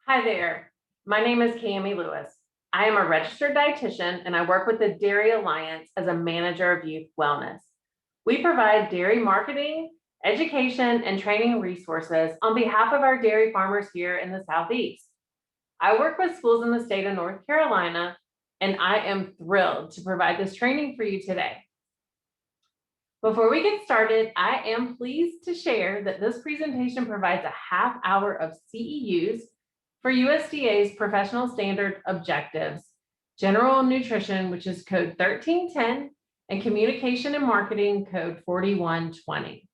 Hi there. My name is Cami Lewis. I am a registered dietitian and I work with the Dairy Alliance as a manager of youth wellness. We provide dairy marketing, education, and training resources on behalf of our dairy farmers here in the Southeast. I work with schools in the state of North Carolina, and I am thrilled to provide this training for you today. Before we get started, I am pleased to share that this presentation provides a half hour of CEUs for USDA's professional standard objectives, general nutrition, which is code 1310, and communication and marketing code 4120.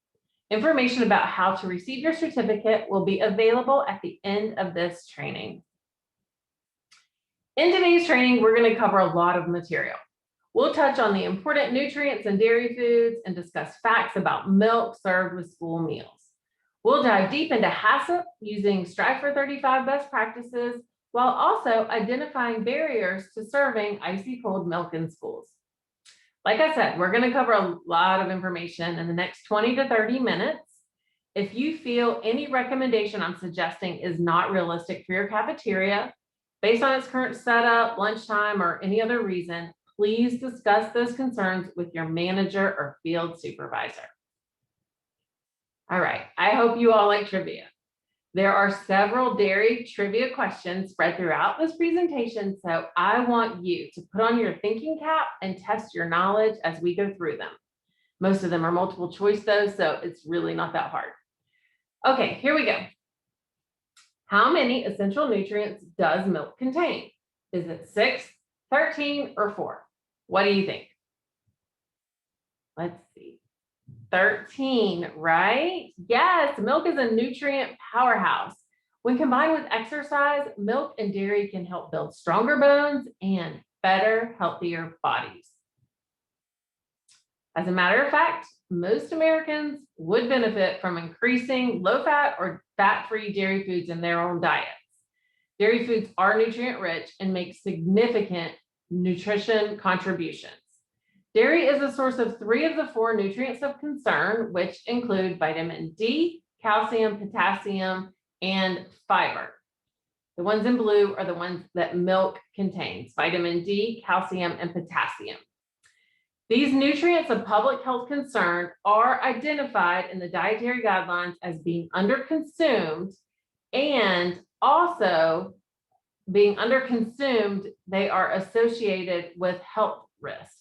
Information about how to receive your certificate will be available at the end of this training. In today's training, we're going to cover a lot of material. We'll touch on the important nutrients in dairy foods and discuss facts about milk served with school meals. We'll dive deep into HACCP using Strive for 35 best practices, while also identifying barriers to serving icy cold milk in schools. Like I said, we're going to cover a lot of information in the next 20 to 30 minutes. If you feel any recommendation I'm suggesting is not realistic for your cafeteria, based on its current setup, lunchtime, or any other reason, please discuss those concerns with your manager or field supervisor. All right, I hope you all like trivia. There are several dairy trivia questions spread throughout this presentation, so I want you to put on your thinking cap and test your knowledge as we go through them. Most of them are multiple choice though, so it's really not that hard. Okay, here we go. How many essential nutrients does milk contain? Is it 6, 13, or 4? What do you think? Let's see. 13, right? Yes, milk is a nutrient powerhouse. When combined with exercise, milk and dairy can help build stronger bones and better, healthier bodies. As a matter of fact, most Americans would benefit from increasing low-fat or fat-free dairy foods in their own diets. Dairy foods are nutrient-rich and make significant nutrition contributions. Dairy is a source of 3 of the 4 nutrients of concern, which include vitamin D, calcium, potassium, and fiber. The ones in blue are the ones that milk contains: vitamin D, calcium, and potassium. These nutrients of public health concern are identified in the dietary guidelines as being underconsumed, and also being underconsumed, they are associated with health risk.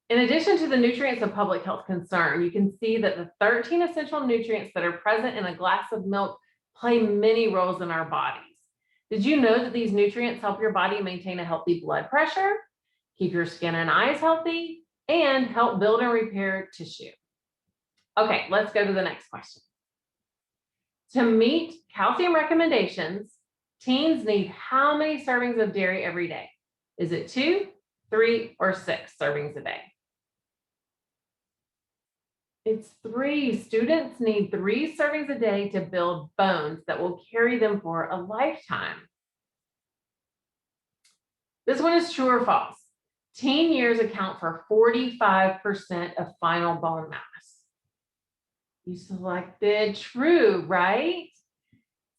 In addition to the nutrients of public health concern, you can see that the 13 essential nutrients that are present in a glass of milk play many roles in our bodies. Did you know that these nutrients help your body maintain a healthy blood pressure, keep your skin and eyes healthy, and help build and repair tissue? Okay, let's go to the next question. To meet calcium recommendations, teens need how many servings of dairy every day? Is it 2, 3, or 6 servings a day? It's 3. Students need 3 servings a day to build bones that will carry them for a lifetime. This one is true or false. Teen years account for 45% of final bone mass. You selected true, right?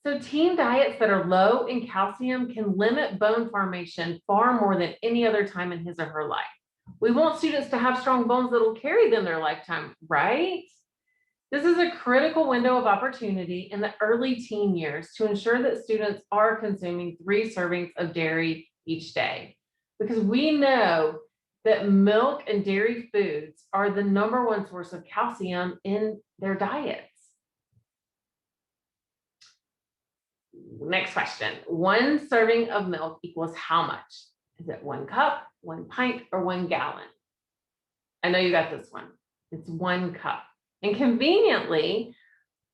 So teen diets that are low in calcium can limit bone formation far more than any other time in his or her life. We want students to have strong bones that will carry them their lifetime, right? This is a critical window of opportunity in the early teen years to ensure that students are consuming 3 servings of dairy each day, because we know that milk and dairy foods are the #1 source of calcium in their diets. Next question. 1 serving of milk equals how much? Is it 1 cup, 1 pint, or 1 gallon? I know you got this one. It's 1 cup. And conveniently,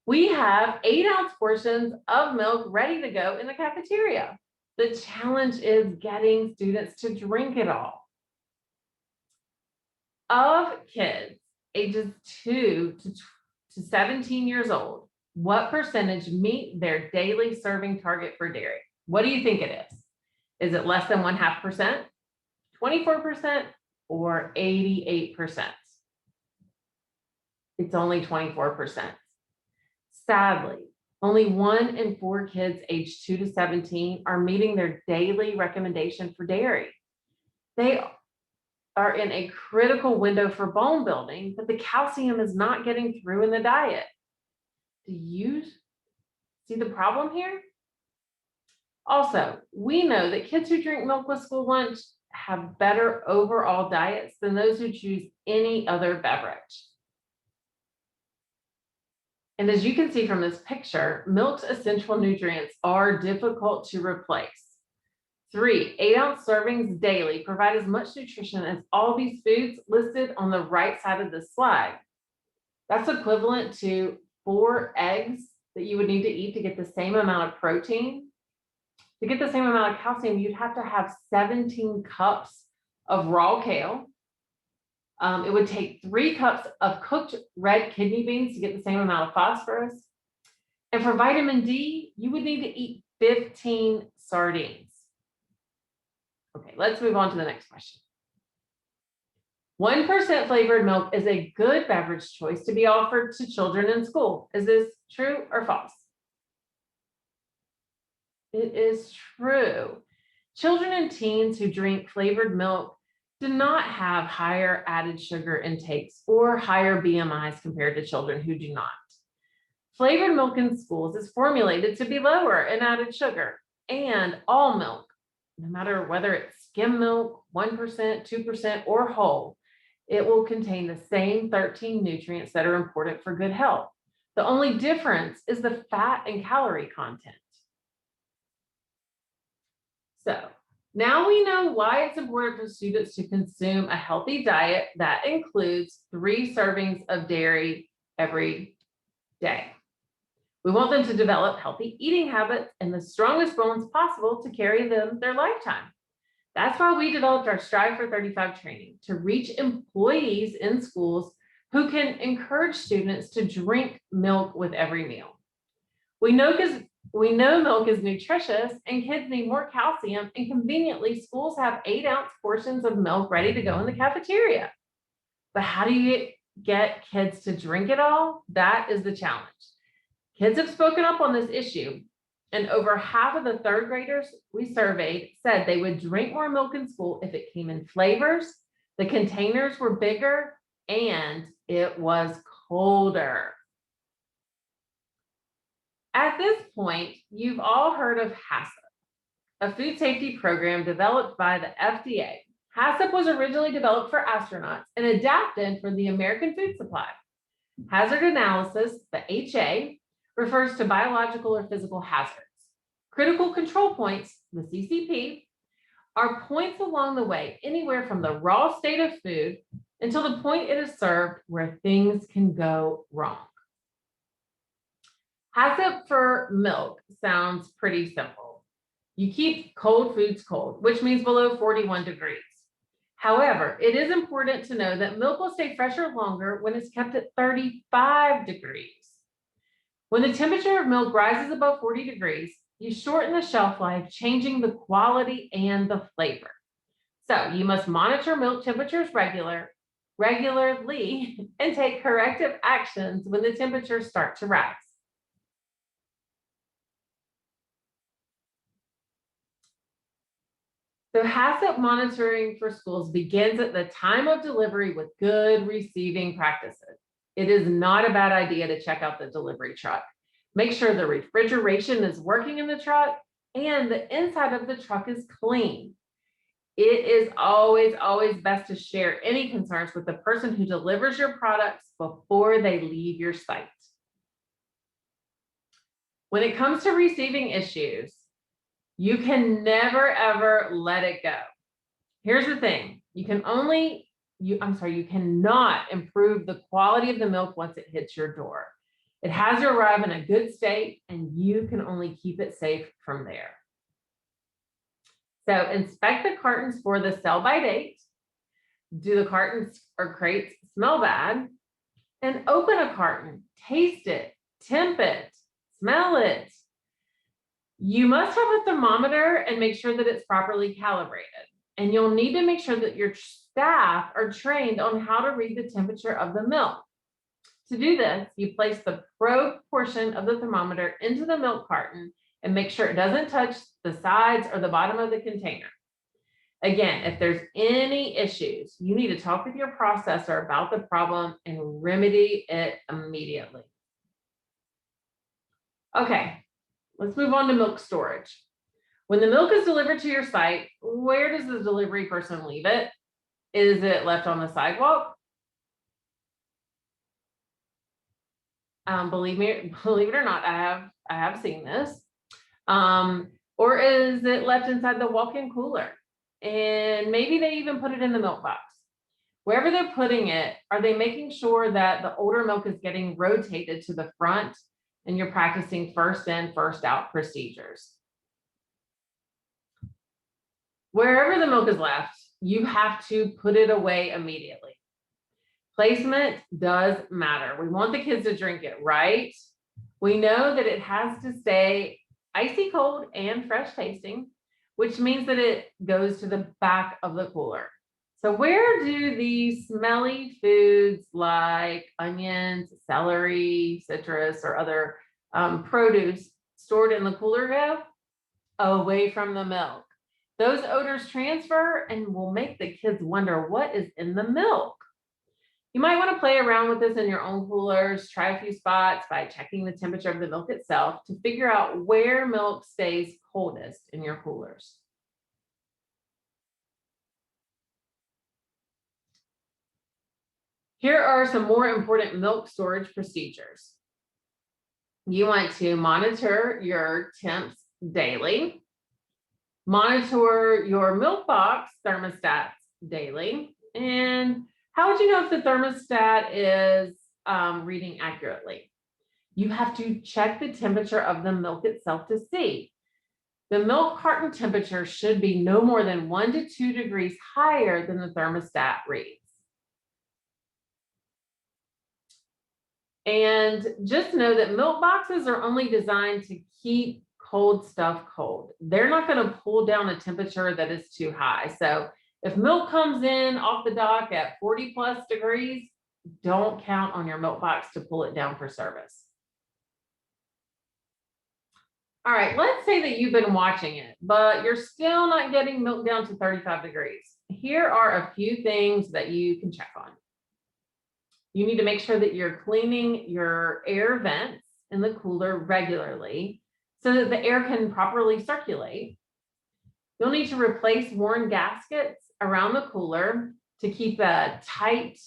we have 8-ounce portions of milk ready to go in the cafeteria. The challenge is getting students to drink it all. Of kids ages 2 to 17 years old, what percentage meet their daily serving target for dairy? What do you think it is? Is it less than 0.5%, 24%, or 88%? It's only 24%. Sadly, Only 1 in 4 kids aged 2 to 17 are meeting their daily recommendation for dairy. They are in a critical window for bone building, but the calcium is not getting through in the diet. Do you see the problem here? Also, we know that kids who drink milk with school lunch have better overall diets than those who choose any other beverage. And as you can see from this picture, milk's essential nutrients are difficult to replace. 3 8-ounce servings daily provide as much nutrition as all these foods listed on the right side of the slide. That's equivalent to 4 eggs that you would need to eat to get the same amount of protein. To get the same amount of calcium, you'd have to have 17 cups of raw kale. It would take 3 cups of cooked red kidney beans to get the same amount of phosphorus. And for vitamin D, you would need to eat 15 sardines. Okay, let's move on to the next question. 1% flavored milk is a good beverage choice to be offered to children in school. Is this true or false? It is true. Children and teens who drink flavored milk do not have higher added sugar intakes or higher BMIs compared to children who do not. Flavored milk in schools is formulated to be lower in added sugar, and all milk, no matter whether it's skim milk, 1%, 2%, or whole, it will contain the same 13 nutrients that are important for good health. The only difference is the fat and calorie content. So now we know why it's important for students to consume a healthy diet that includes 3 servings of dairy every day. We want them to develop healthy eating habits and the strongest bones possible to carry them their lifetime. That's why we developed our Strive for 35 training to reach employees in schools who can encourage students to drink milk with every meal. We know milk is nutritious and kids need more calcium, and conveniently schools have 8-ounce portions of milk ready to go in the cafeteria. But how do you get kids to drink it all? That is the challenge. Kids have spoken up on this issue, and over half of the 3rd graders we surveyed said they would drink more milk in school if it came in flavors, the containers were bigger, and it was colder. At this point, you've all heard of HACCP, a food safety program developed by the FDA. HACCP was originally developed for astronauts and adapted for the American food supply. Hazard analysis, the HA, refers to biological or physical hazards. Critical control points, the CCP, are points along the way, anywhere from the raw state of food until the point it is served where things can go wrong. HACCP for milk sounds pretty simple. You keep cold foods cold, which means below 41 degrees. However, it is important to know that milk will stay fresher longer when it's kept at 35 degrees. When the temperature of milk rises above 40 degrees, you shorten the shelf life, changing the quality and the flavor. So you must monitor milk temperatures regularly and take corrective actions when the temperatures start to rise. So HACCP monitoring for schools begins at the time of delivery with good receiving practices. It is not a bad idea to check out the delivery truck. Make sure the refrigeration is working in the truck and the inside of the truck is clean. It is always best to share any concerns with the person who delivers your products before they leave your site. When it comes to receiving issues, you can never ever let it go. Here's the thing, you cannot improve the quality of the milk once it hits your door. It has to arrive in a good state and you can only keep it safe from there. So inspect the cartons for the sell by date. Do the cartons or crates smell bad? And open a carton, taste it, temp it, smell it. You must have a thermometer and make sure that it's properly calibrated. And you'll need to make sure that your staff are trained on how to read the temperature of the milk. To do this, you place the probe portion of the thermometer into the milk carton and make sure it doesn't touch the sides or the bottom of the container. Again, if there's any issues, you need to talk with your processor about the problem and remedy it immediately. Okay, let's move on to milk storage. When the milk is delivered to your site, where does the delivery person leave it? Is it left on the sidewalk? Believe it or not, I have seen this. Or is it left inside the walk-in cooler? And maybe they even put it in the milk box. Wherever they're putting it, are they making sure that the older milk is getting rotated to the front and you're practicing first in, first out procedures? Wherever the milk is left, you have to put it away immediately. Placement does matter. We want the kids to drink it, right? We know that it has to stay icy cold and fresh tasting, which means that it goes to the back of the cooler. So where do these smelly foods like onions, celery, citrus, or other produce stored in the cooler go? Away from the milk. Those odors transfer and will make the kids wonder what is in the milk. You might want to play around with this in your own coolers, try a few spots by checking the temperature of the milk itself to figure out where milk stays coldest in your coolers. Here are some more important milk storage procedures. You want to monitor your temps daily, monitor your milk box thermostats daily, and how would you know if the thermostat is reading accurately? You have to check the temperature of the milk itself to see. The milk carton temperature should be no more than 1 to 2 degrees higher than the thermostat reads. And just know that milk boxes are only designed to keep cold stuff cold. They're not going to pull down a temperature that is too high. So if milk comes in off the dock at 40 plus degrees, don't count on your milk box to pull it down for service. All right, let's say that you've been watching it, but you're still not getting milk down to 35 degrees. Here are a few things that you can check on. You need to make sure that you're cleaning your air vents in the cooler regularly so that the air can properly circulate. You'll need to replace worn gaskets around the cooler to keep a tight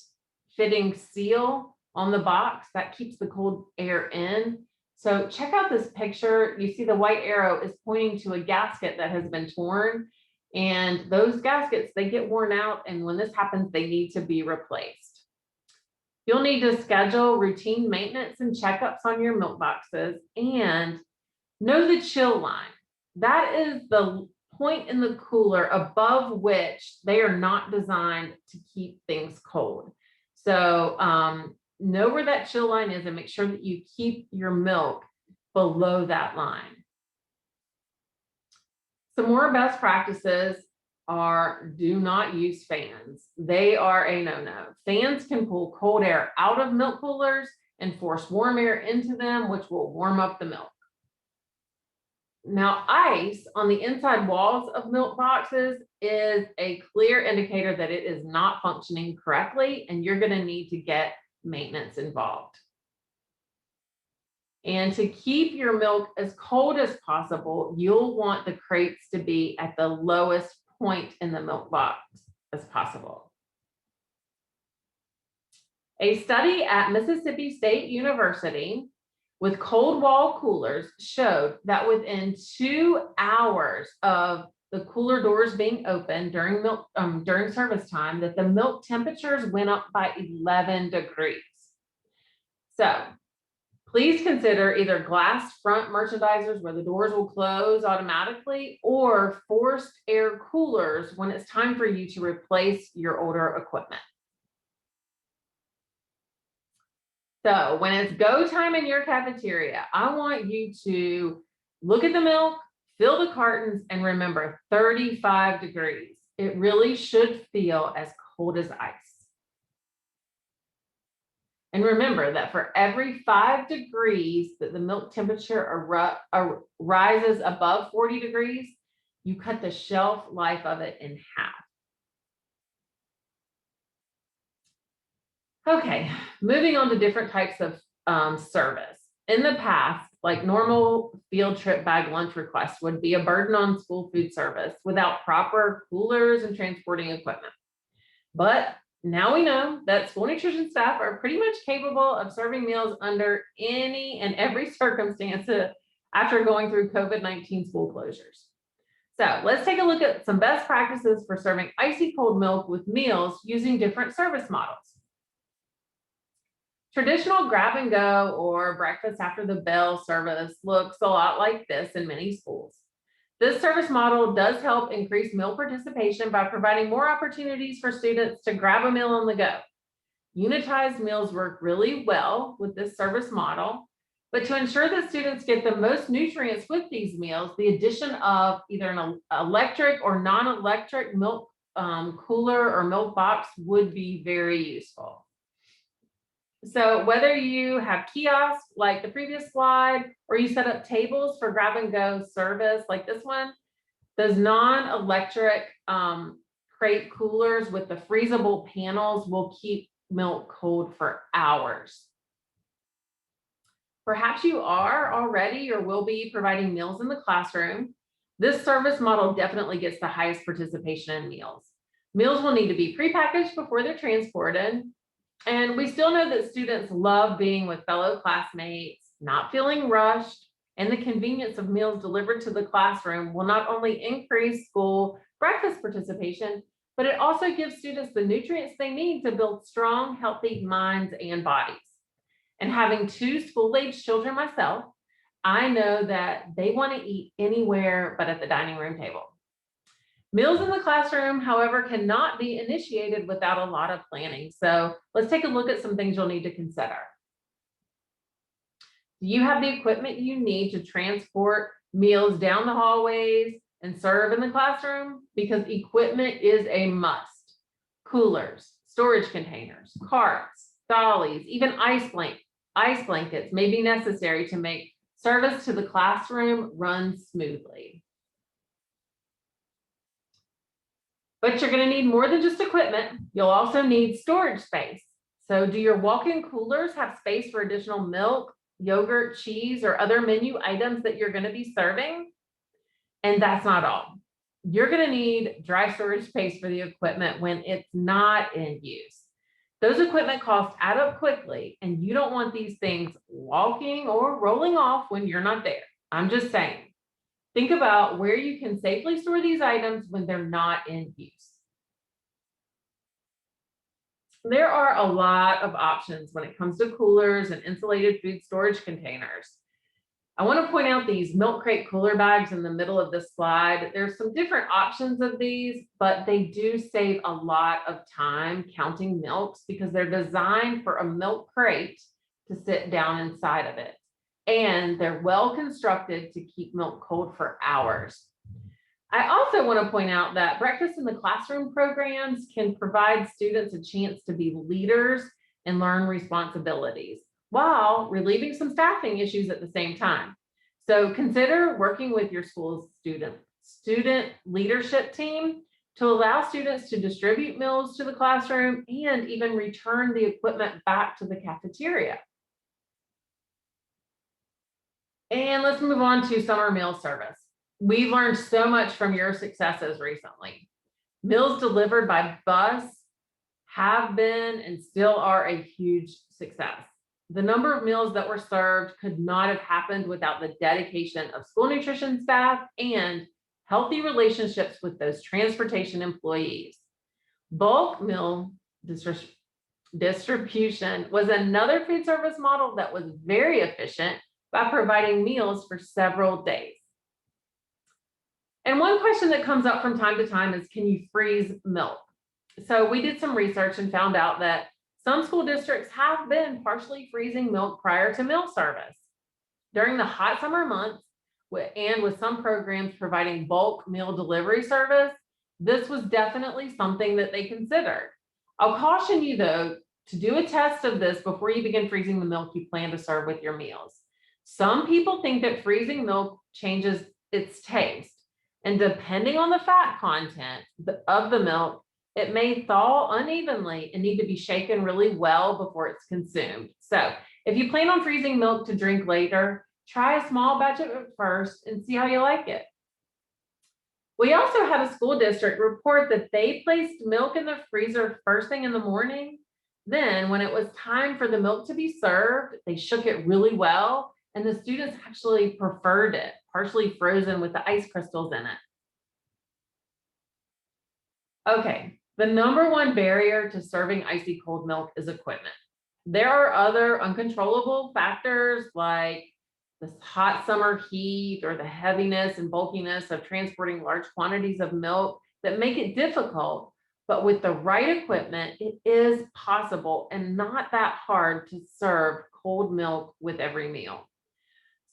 fitting seal on the box that keeps the cold air in. So check out this picture. You see the white arrow is pointing to a gasket that has been torn, and those gaskets, they get worn out, and when this happens, they need to be replaced. You'll need to schedule routine maintenance and checkups on your milk boxes, and know the chill line. That is the point in the cooler above which they are not designed to keep things cold. So know where that chill line is and make sure that you keep your milk below that line. Some more best practices are do not use fans. They are a no-no. Fans can pull cold air out of milk coolers and force warm air into them, which will warm up the milk. Now, ice on the inside walls of milk boxes is a clear indicator that it is not functioning correctly, and you're going to need to get maintenance involved. And to keep your milk as cold as possible, you'll want the crates to be at the lowest point in the milk box as possible. A study at Mississippi State University with cold wall coolers showed that within 2 hours of the cooler doors being open during service time, that the milk temperatures went up by 11 degrees. So please consider either glass front merchandisers where the doors will close automatically, or forced air coolers when it's time for you to replace your older equipment. So when it's go time in your cafeteria, I want you to look at the milk, fill the cartons, and remember 35 degrees. It really should feel as cold as ice. And remember that for every 5 degrees that the milk temperature rises above 40 degrees, you cut the shelf life of it in half. Okay, moving on to different types of service. In the past, like normal field trip bag lunch requests would be a burden on school food service without proper coolers and transporting equipment. But now we know that school nutrition staff are pretty much capable of serving meals under any and every circumstance after going through COVID-19 school closures. So let's take a look at some best practices for serving icy cold milk with meals using different service models. Traditional grab and go or breakfast after the bell service looks a lot like this in many schools. This service model does help increase meal participation by providing more opportunities for students to grab a meal on the go. Unitized meals work really well with this service model, but to ensure that students get the most nutrients with these meals, the addition of either an electric or non-electric milk cooler or milk box would be very useful. So whether you have kiosks like the previous slide, or you set up tables for grab and go service like this one, those non-electric crate coolers with the freezable panels will keep milk cold for hours. Perhaps you are already or will be providing meals in the classroom. This service model definitely gets the highest participation in meals. Meals will need to be prepackaged before they're transported. And we still know that students love being with fellow classmates, not feeling rushed, and the convenience of meals delivered to the classroom will not only increase school breakfast participation, but it also gives students the nutrients they need to build strong, healthy minds and bodies. And having 2 school-age children myself, I know that they want to eat anywhere but at the dining room table. Meals in the classroom, however, cannot be initiated without a lot of planning. So let's take a look at some things you'll need to consider. Do you have the equipment you need to transport meals down the hallways and serve in the classroom? Because equipment is a must. Coolers, storage containers, carts, dollies, even ice blankets may be necessary to make service to the classroom run smoothly. But you're going to need more than just equipment. You'll also need storage space. So do your walk-in coolers have space for additional milk, yogurt, cheese, or other menu items that you're going to be serving? And that's not all. You're going to need dry storage space for the equipment when it's not in use. Those equipment costs add up quickly, and you don't want these things walking or rolling off when you're not there. I'm just saying. Think about where you can safely store these items when they're not in use. There are a lot of options when it comes to coolers and insulated food storage containers. I want to point out these milk crate cooler bags in the middle of this slide. There's some different options of these, but they do save a lot of time counting milks because they're designed for a milk crate to sit down inside of it. And they're well constructed to keep milk cold for hours. I also want to point out that breakfast in the classroom programs can provide students a chance to be leaders and learn responsibilities while relieving some staffing issues at the same time. So consider working with your school's student leadership team to allow students to distribute meals to the classroom and even return the equipment back to the cafeteria. And let's move on to summer meal service. We've learned so much from your successes recently. Meals delivered by bus have been and still are a huge success. The number of meals that were served could not have happened without the dedication of school nutrition staff and healthy relationships with those transportation employees. Bulk meal distribution was another food service model that was very efficient by providing meals for several days. And one question that comes up from time to time is, can you freeze milk? So we did some research and found out that some school districts have been partially freezing milk prior to meal service. During the hot summer months, and with some programs providing bulk meal delivery service, this was definitely something that they considered. I'll caution you though, to do a test of this before you begin freezing the milk you plan to serve with your meals. Some people think that freezing milk changes its taste, and depending on the fat content of the milk, it may thaw unevenly and need to be shaken really well before it's consumed. So if you plan on freezing milk to drink later, try a small batch of it first and see how you like it. We also had a school district report that they placed milk in the freezer first thing in the morning. Then when it was time for the milk to be served, they shook it really well, and the students actually preferred it, partially frozen with the ice crystals in it. Okay, the number one barrier to serving icy cold milk is equipment. There are other uncontrollable factors like this hot summer heat or the heaviness and bulkiness of transporting large quantities of milk that make it difficult. But with the right equipment, it is possible and not that hard to serve cold milk with every meal.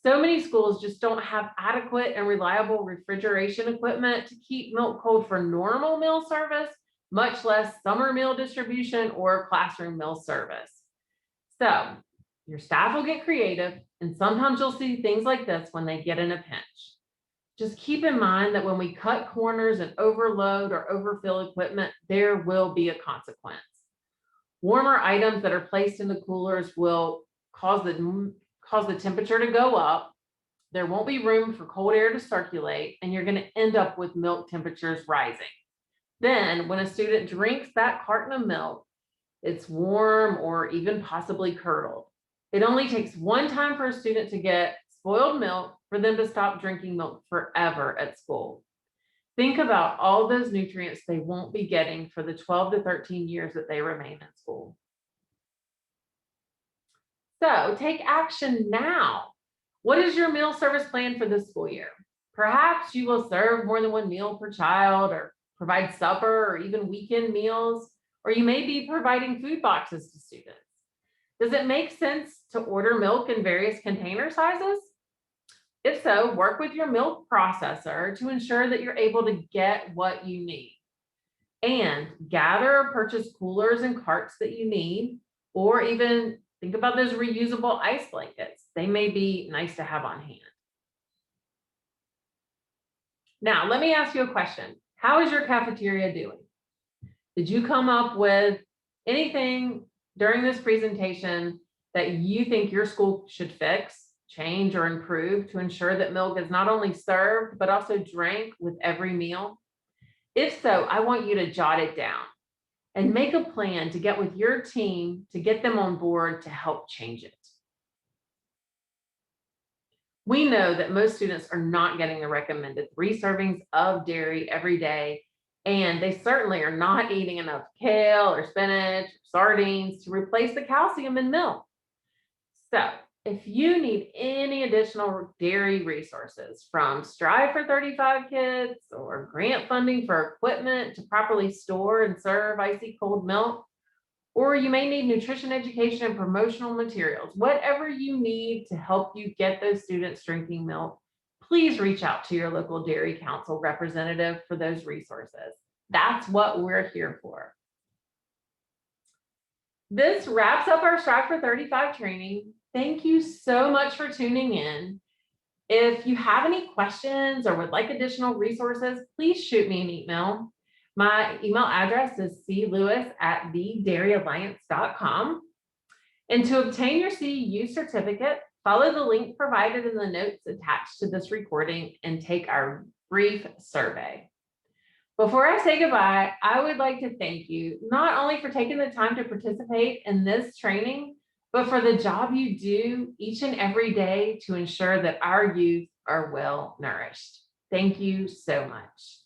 So many schools just don't have adequate and reliable refrigeration equipment to keep milk cold for normal meal service, much less summer meal distribution or classroom meal service. So your staff will get creative, and sometimes you'll see things like this when they get in a pinch. Just keep in mind that when we cut corners and overload or overfill equipment, there will be a consequence. Warmer items that are placed in the coolers will cause the temperature to go up. There won't be room for cold air to circulate, and you're going to end up with milk temperatures rising. Then when a student drinks that carton of milk, it's warm or even possibly curdled. It only takes one time for a student to get spoiled milk for them to stop drinking milk forever at school. Think about all those nutrients they won't be getting for the 12 to 13 years that they remain in school. So take action now. What is your meal service plan for this school year? Perhaps you will serve more than one meal per child, or provide supper or even weekend meals, or you may be providing food boxes to students. Does it make sense to order milk in various container sizes? If so, work with your milk processor to ensure that you're able to get what you need. And gather or purchase coolers and carts that you need, or even think about those reusable ice blankets. They may be nice to have on hand. Now, let me ask you a question. How is your cafeteria doing? Did you come up with anything during this presentation that you think your school should fix, change, or improve to ensure that milk is not only served, but also drank with every meal? If so, I want you to jot it down and make a plan to get with your team to get them on board to help change it. We know that most students are not getting the recommended 3 servings of dairy every day, and they certainly are not eating enough kale or spinach or sardines to replace the calcium in milk. So if you need any additional dairy resources, from Strive for 35 Kids or grant funding for equipment to properly store and serve icy cold milk, or you may need nutrition education and promotional materials, whatever you need to help you get those students drinking milk, please reach out to your local Dairy Council representative for those resources. That's what we're here for. This wraps up our Strive for 35 training. Thank you so much for tuning in. If you have any questions or would like additional resources, please shoot me an email. My email address is clewis@thedairyalliance.com. And to obtain your CEU certificate, follow the link provided in the notes attached to this recording and take our brief survey. Before I say goodbye, I would like to thank you not only for taking the time to participate in this training, but for the job you do each and every day to ensure that our youth are well nourished. Thank you so much.